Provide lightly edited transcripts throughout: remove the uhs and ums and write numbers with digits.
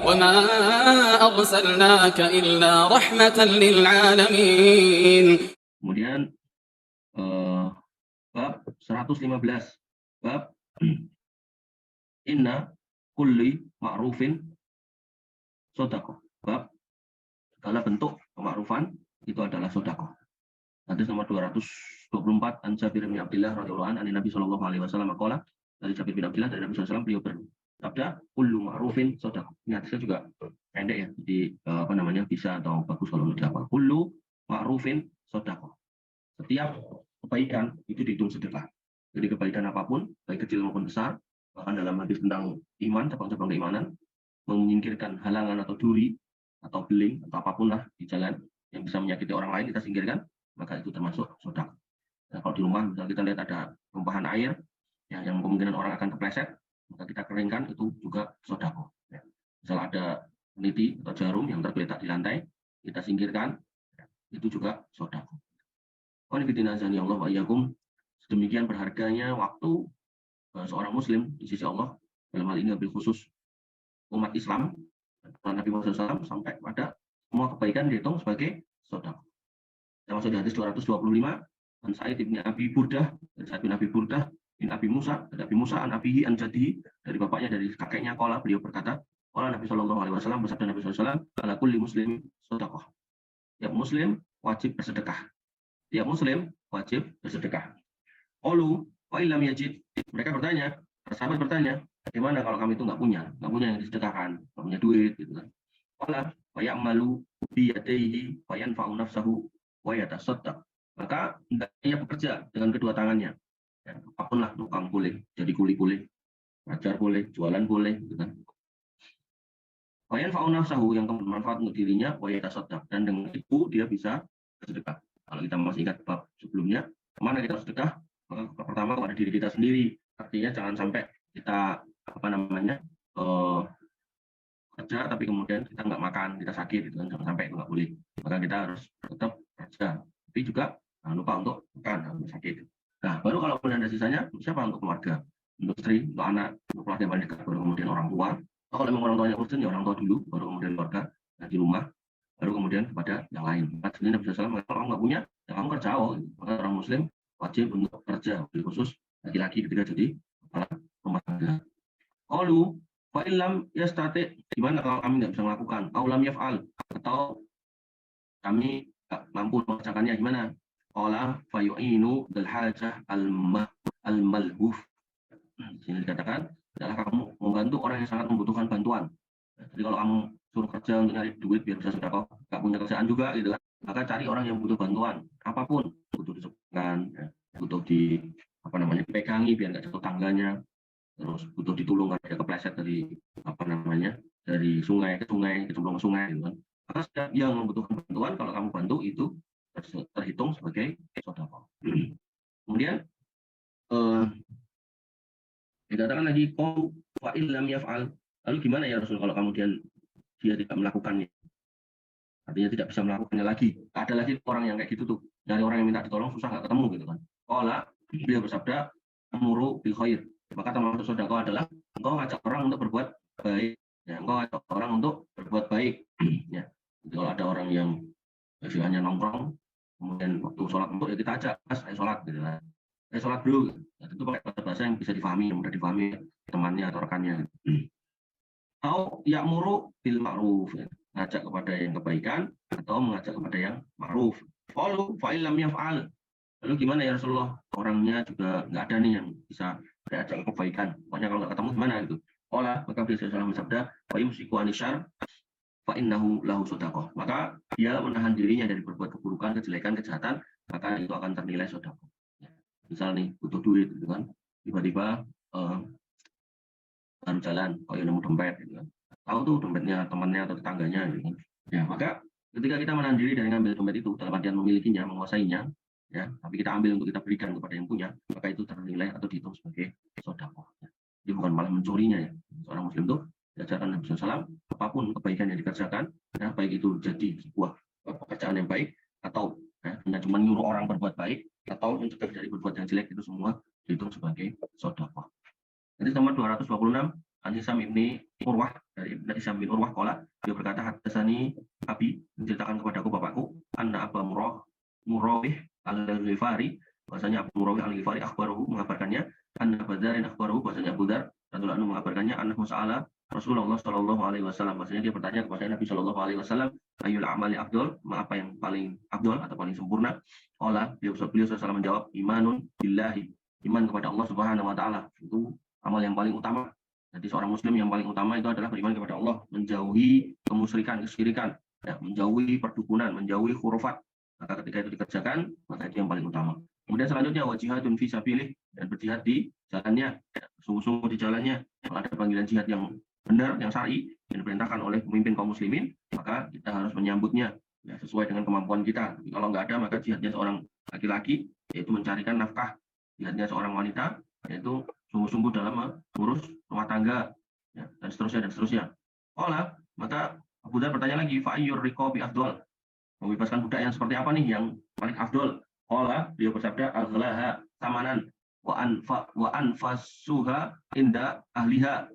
وما أرسلناك إلا رحمة للعالمين. Kemudian bab 115, bab inna kulli ma'rufin sodaqah. Bab segala bentuk kemakrufan itu adalah sodaqah. Hadis nomor 224, an Jabir bin Abdullah radhiyallahu anhu, Nabi sallallahu alaihi wasallam qala, dari Jabir bin Abdullah dari Nabi sallallahu alaihi wasallam, beliau bersabda, kullu ma'rufin shadaqah. Ini hadisnya juga pendek ya, jadi bisa atau bagus kalau mau dihafal. Kullu ma'rufin shadaqah. Setiap kebaikan itu dihitung sedekah. Jadi kebaikan apapun, baik kecil maupun besar, bahkan dalam hadis tentang iman, cabang-cabang keimanan, menyingkirkan halangan atau duri atau beling atau apapun lah di jalan yang bisa menyakiti orang lain, kita singkirkan, maka itu termasuk sedekah. Nah, kalau di rumah misalnya kita lihat ada tumpahan air ya, yang kemungkinan orang akan kepleset, maka kita keringkan, itu juga sedekah. Ya. Misal ada peniti atau jarum yang tergeletak di lantai, kita singkirkan, ya, itu juga sedekah. Allah wa iyyakum, sedemikian berharganya waktu seorang muslim di sisi Allah, dalam hal ini lebih khusus umat Islam, Nabi Muhammad SAW, sampai pada semua kebaikan dihitung sebagai sedekah. Termasuk di hadis 225, an Sa'id bin Abi Burdah, dari Sa'id bin Abi Burdah bin Abi Musa, dari Abi Musa an Abihi an Jadihi, dari bapaknya, dari kakeknya, qala, beliau berkata, qala Nabi sallallahu alaihi wasallam, bersabda Nabi sallallahu alaihi wasallam, ala kulli muslim sedekah. Tiap muslim wajib bersedekah. Tiap muslim wajib bersedekah. Qalu wa illam yajid, mereka bertanya, sahabat bertanya, bagaimana kalau kami itu nggak punya yang disedekahkan, nggak punya duit gitu kan. Qala wa ya'malu bi yadayhi wa yanfa'u nafsahu wa yatasaddaq. Maka hendaknya bekerja dengan kedua tangannya. Ya, apapun lah, tukang boleh, jadi kuli boleh, ngajar boleh, jualan boleh gitu kan. Wa yanfa'u nafsahu, yang bermanfaat untuk dirinya, wa yatasaddaq, dan dengan itu dia bisa bersedekah. Kalau kita masih ingat bab sebelumnya, kemana kita sedekah? Maka pertama kepada diri kita sendiri. Artinya jangan sampai kita kerja tapi kemudian kita nggak makan, kita sakit, gitu kan, jangan sampai, itu nggak boleh. Maka kita harus tetap kerja, tapi juga jangan lupa untuk makan, untuk sakit. Nah, baru kalau kemudian ada sisanya, siapa? Untuk keluarga, untuk istri, untuk anak, untuk keluarga yang paling dekat, baru kemudian orang tua. Kalau memang orang tuanya urgent, ya orang tua dulu, baru kemudian keluarga yang di rumah, baru kemudian kepada yang lain. Maka sebenarnya Nabi SAW mengatakan, kalau nggak punya, ya kamu kerja. Maka orang muslim wajib untuk kerja, khusus laki-laki ketika jadi kepala rumah tangga. Qalu fa illam yastati, gimana kalau kami nggak bisa melakukan? Aulam yaf'al, atau kami nggak mampu mengerjakannya, gimana? Qala fa yu'inu bil hajah al-malhuf. Sini dikatakan adalah kamu membantu orang yang sangat membutuhkan bantuan. Jadi kalau kamu suruh kerja untuk nyari duit biar bisa sedekah, nggak punya kerjaan juga gitu kan, maka cari orang yang butuh bantuan, apapun, butuh disebutkan, ya, butuh dipegangi biar nggak jatuh tangganya, terus butuh ditolong karena dia kepleset dari sungai ke sungai, kecemplung ke sungai gitu kan. Maka setiap yang membutuhkan bantuan, kalau kamu bantu, itu terhitung sebagai sedekah. Kemudian dikatakan lagi, qul wa illam yaf'al, lalu gimana ya Rasul kalau kemudian dia tidak melakukannya, artinya tidak bisa melakukannya lagi. Ada lagi orang yang kayak gitu tuh, dari orang yang minta ditolong susah nggak ketemu gitu kan. Qala, beliau bersabda, amuru bil khair, maka termasuk sedekah adalah engkau ngajak orang untuk berbuat baik, ya, engkau ngajak orang untuk berbuat baik. Ya. Jadi kalau ada orang yang hanya nongkrong, kemudian waktu sholat untuk, ya kita ajak, mas ayo sholat gitu kan. Ayo sholat dulu, ya, itu pakai bahasa yang bisa difahami, yang mudah difahami temannya atau rekannya. Atau ya'muru bil ma'ruf, ya, ngajak kepada yang kebaikan atau mengajak kepada yang ma'ruf. Qalu fa illam yaf'al, lalu gimana ya Rasulullah, orangnya juga nggak ada nih yang bisa diajak kebaikan, pokoknya kalau nggak ketemu gimana gitu. Qala, maka beliau sallallahu bersabda, fa yumsiku anisyar fa innahu lahu sedekah, maka dia menahan dirinya dari berbuat keburukan, kejelekan, kejahatan, maka itu akan ternilai sedekah. Misal nih butuh duit gitu kan, tiba-tiba baru jalan, yang nemu dompet gitu kan, tahu tuh dompetnya temannya atau tetangganya gitu kan. Ya, maka ketika kita menahan diri dari ngambil dompet itu, dalam artian memilikinya, menguasainya, ya, tapi kita ambil untuk kita berikan kepada yang punya, maka itu ternilai atau dihitung sebagai sedekah. Ya. Jadi bukan malah mencurinya ya. Seorang muslim tuh diajarkan Nabi SAW, apapun kebaikan yang dikerjakan, ya, baik itu jadi sebuah pekerjaan yang baik, atau ya, hanya cuma nyuruh orang berbuat baik, atau mencegah dari berbuat yang jelek, itu semua dihitung sebagai sedekah. Jadi nomor 226, An Hisam ibni Urwah, dari Hisam bin Urwah qala, dia berkata hadatsani abi, menceritakan kepadaku bapakku, anna Aba Murawih al-Ghifari, bahasanya Abu Murawih al-Ghifari akhbarahu, mengabarkannya, anna Badzarin akhbarahu, bahasanya Abu Dzar radhiyallahu anhu mengabarkannya, annahu sa'ala Rasulullah sallallahu alaihi wasallam, bahasanya dia bertanya kepada Nabi sallallahu alaihi wasallam, ayul amali afdol, apa yang paling afdol atau paling sempurna? Qala, beliau sallallahu menjawab, imanun billahi, iman kepada Allah Subhanahu wa taala. Itu amal yang paling utama. Jadi seorang muslim yang paling utama itu adalah beriman kepada Allah, menjauhi kemusyrikan, kesyirikan, ya, menjauhi perdukunan, menjauhi khurafat. Maka ketika itu dikerjakan, maka itu yang paling utama. Kemudian selanjutnya wajihadun fi sabilih, dan berjihad di jalannya, ya, sungguh-sungguh di jalannya. Kalau ada panggilan jihad yang benar, yang syar'i, yang diperintahkan oleh pemimpin kaum muslimin, maka kita harus menyambutnya, ya, sesuai dengan kemampuan kita. Tapi kalau nggak ada, maka jihadnya seorang laki-laki, yaitu mencarikan nafkah, jihadnya seorang wanita, yaitu sungguh-sungguh dalam mengurus rumah tangga, ya, dan seterusnya. Olah, maka Abu Dzar bertanya lagi, fa'ayyur riqabi afdol, membebaskan budak yang seperti apa nih yang paling afdol? Olah, dia bersabda, aghlaha tamanan wa anfasuha inda ahliha.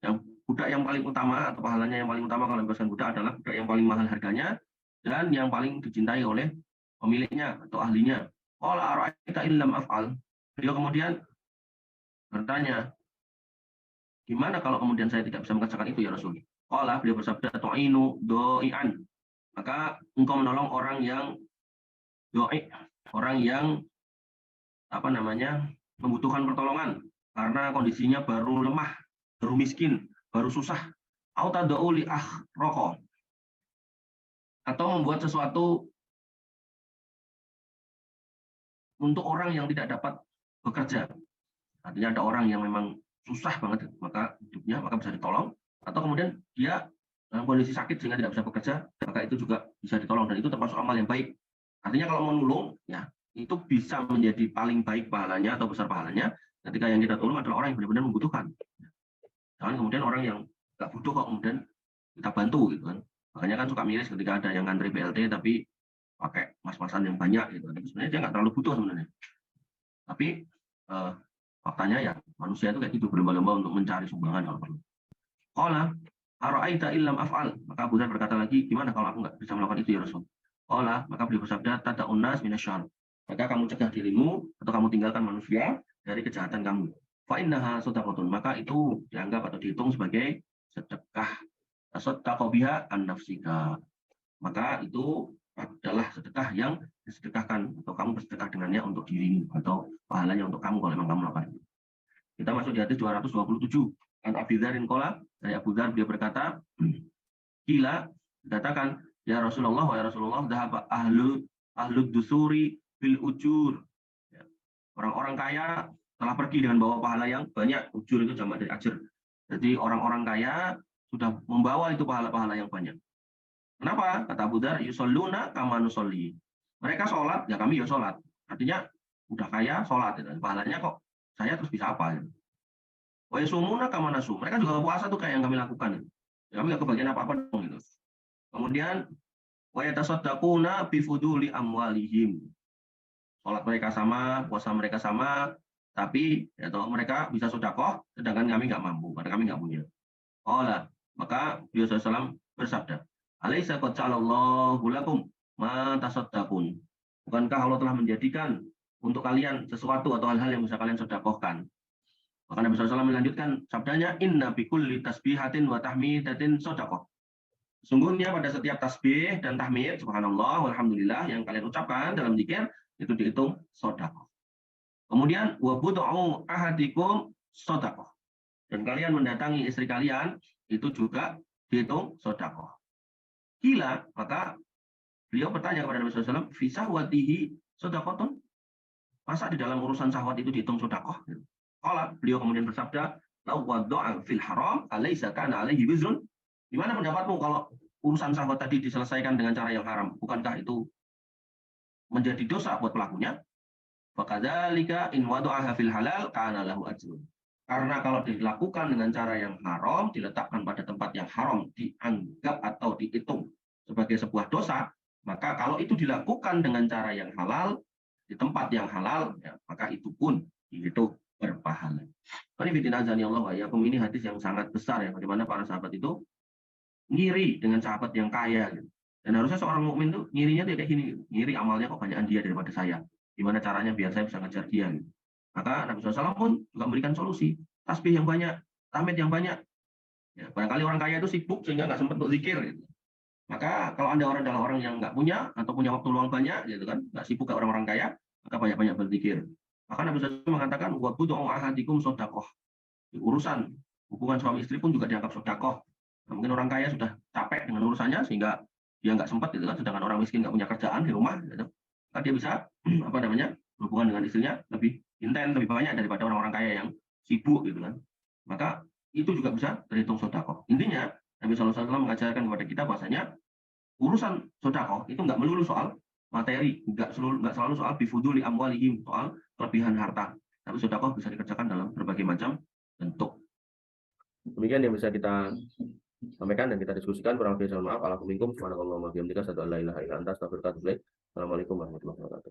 Yang budak yang paling utama atau pahalanya yang paling utama kalau membebaskan budak adalah budak yang paling mahal harganya dan yang paling dicintai oleh pemiliknya atau ahlinya. Qala ara'aita illam af'al. Beliau kemudian bertanya, gimana kalau kemudian saya tidak bisa mengerjakan itu ya Rasul? Qala, beliau bersabda, tu'inu do'ian. Maka engkau menolong orang yang do'i, orang yang membutuhkan pertolongan karena kondisinya baru lemah, baru miskin, baru susah. Au tad'u li akhraqo, atau membuat sesuatu untuk orang yang tidak dapat bekerja. Artinya ada orang yang memang susah banget maka hidupnya, maka bisa ditolong, atau kemudian dia dalam kondisi sakit sehingga tidak bisa bekerja, maka itu juga bisa ditolong, dan itu termasuk amal yang baik. Artinya kalau menolong, ya itu bisa menjadi paling baik pahalanya atau besar pahalanya ketika yang kita tolong adalah orang yang benar-benar membutuhkan. Jangan kemudian orang yang nggak butuh kok kemudian kita bantu gitu kan. Makanya kan suka miris ketika ada yang ngantri BLT tapi pakai mas-masan yang banyak gitu kan. Sebenarnya dia nggak terlalu butuh sebenarnya. Tapi faktanya ya manusia itu kayak gitu, berlomba-lomba untuk mencari sumbangan kalau perlu. Qala ara'aita illam af'al, maka Abu Dzar berkata lagi, gimana kalau aku nggak bisa melakukan itu ya Rasul? Qala, maka beliau bersabda, tada'un nas minasyarr, maka kamu cegah dirimu atau kamu tinggalkan manusia dari kejahatan kamu. Fa innaha shadaqatun, maka itu dianggap atau dihitung sebagai sedekah. Tasaddaqu biha an nafsika, maka itu adalah sedekah yang disedekahkan atau kamu bersedekah dengannya untuk dirimu atau pahalanya untuk kamu kalau memang kamu melakukan itu. Kita masuk di hadis 227. An Abi Dzarin qala, dari Abu Dzar dia berkata, kila, dikatakan, ya Rasulullah, wa ya Rasulullah, dhahaba ahlud dusuri bil ujur. Ya. Orang-orang kaya telah pergi dengan bawa pahala yang banyak. Ujur itu jamak dari ajr. Jadi orang-orang kaya sudah membawa itu pahala-pahala yang banyak. Kenapa? Kata Abu Dzar, yusalluna kama nusolli. Mereka sholat, ya kami ya sholat. Artinya udah kaya sholat, ya. Pahalanya kok saya terus bisa apa? Ya. Wa yasumuna kama nasu. Mereka juga puasa tuh kayak yang kami lakukan. Ya, kami nggak kebagian apa-apa dong gitu. Kemudian wa yatasaddaquna bi fuduli amwalihim. Sholat mereka sama, puasa mereka sama, tapi ya toh mereka bisa sedekah sedangkan kami nggak mampu, karena kami nggak punya. Qala, maka beliau sallallahu bersabda, alaisa qad ja'alallahu lakum ma tasaddaqun. Bukankah Allah telah menjadikan untuk kalian sesuatu atau hal-hal yang bisa kalian sedekahkan? Maka Nabi SAW melanjutkan sabdanya, inna bikulli tasbihatin wa tahmidatin shadaqah. Sungguhnya pada setiap tasbih dan tahmid, subhanallah, walhamdulillah, yang kalian ucapkan dalam zikir, itu dihitung shadaqah. Kemudian, wa bud'u ahadikum shadaqah. Dan kalian mendatangi istri kalian, itu juga dihitung shadaqah. Gila, maka beliau bertanya kepada Nabi SAW, fi sahwatihi shadaqatun? Masa di dalam urusan syahwat itu dihitung shadaqah? Qala, beliau kemudian bersabda, "Lau wadda'a fil haram, alaysa kana alaihi wizrun?" Gimana pendapatmu kalau urusan syahwat tadi diselesaikan dengan cara yang haram? Bukankah itu menjadi dosa buat pelakunya? Fakadzalika in wadda'a fil halal kana lahu ajrun. Karena kalau dilakukan dengan cara yang haram, diletakkan pada tempat yang haram, dianggap atau dihitung sebagai sebuah dosa, maka kalau itu dilakukan dengan cara yang halal, di tempat yang halal, ya, maka itu pun dihitung berpahala. Ini hadis yang sangat besar ya, bagaimana para sahabat itu ngiri dengan sahabat yang kaya. Gitu. Dan harusnya seorang mukmin tuh ngirinya tuh kayak gini, ngiri amalnya kok banyakan dia daripada saya. Gimana caranya biar saya bisa ngejar dia. Gitu. Maka Nabi SAW pun juga memberikan solusi, tasbih yang banyak, tahmid yang banyak. Ya, barangkali orang kaya itu sibuk sehingga nggak sempat untuk zikir. Gitu. Maka kalau Anda adalah orang yang nggak punya atau punya waktu luang banyak, gitu kan, nggak sibuk kayak orang-orang kaya, maka banyak-banyak berzikir. Maka Nabi SAW mengatakan, wabudu ahadikum sodakoh. Urusan hubungan suami istri pun juga dianggap sodakoh. Nah, mungkin orang kaya sudah capek dengan urusannya sehingga dia nggak sempat, gitu kan, sedangkan orang miskin nggak punya kerjaan di rumah, gitu. Maka dia bisa hubungan dengan istrinya lebih intens, lebih banyak daripada orang-orang kaya yang sibuk, gitu kan. Maka itu juga bisa terhitung sodakoh. Intinya Nabi SAW mengajarkan kepada kita bahasanya urusan sodakoh itu nggak melulu soal materi, nggak selalu soal bifuduli amwalihim, soal kelebihan harta. Tapi sodakoh bisa dikerjakan dalam berbagai macam bentuk. Demikian yang bisa kita sampaikan dan kita diskusikan. Kurang lebih mohon maaf. Assalamualaikum warahmatullahi wabarakatuh. Assalamualaikum warahmatullahi wabarakatuh.